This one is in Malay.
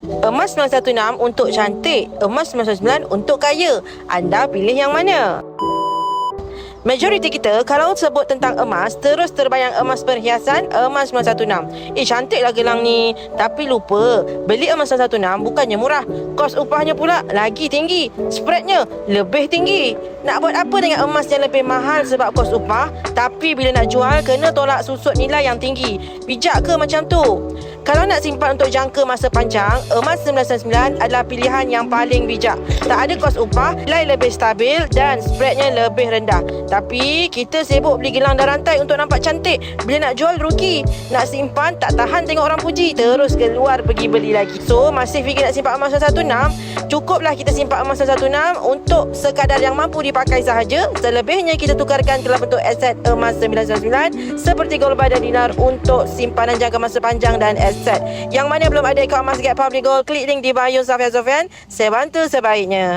Emas 916 untuk cantik, emas 999 untuk kaya. Anda pilih yang mana? Majoriti kita kalau sebut tentang emas terus terbayang emas perhiasan, emas 916. Cantiklah gelang ni. Tapi lupa, beli emas 916 bukannya murah. Kos upahnya pula lagi tinggi. Spreadnya lebih tinggi. Nak buat apa dengan emas yang lebih mahal sebab kos upah, tapi bila nak jual kena tolak susut nilai yang tinggi. Bijak ke macam tu? Kalau nak simpan untuk jangka masa panjang, emas 999 adalah pilihan yang paling bijak. Tak ada kos upah, nilai lebih stabil dan spreadnya lebih rendah. Tapi kita sibuk beli gelang dan rantai untuk nampak cantik. Bila nak jual rugi. Nak simpan tak tahan tengok orang puji, terus keluar pergi beli lagi. So masih fikir nak simpan emas 916? Cukuplah kita simpan emas 916 untuk sekadar yang mampu dipakai sahaja. Selebihnya kita tukarkan dalam bentuk aset emas 999 seperti gold bar dan dinar untuk simpanan jangka masa panjang dan aset. Yang mana belum ada akaun emas Get Public Gold, klik link di bio Safia Zofian. Saya bantu sebaiknya.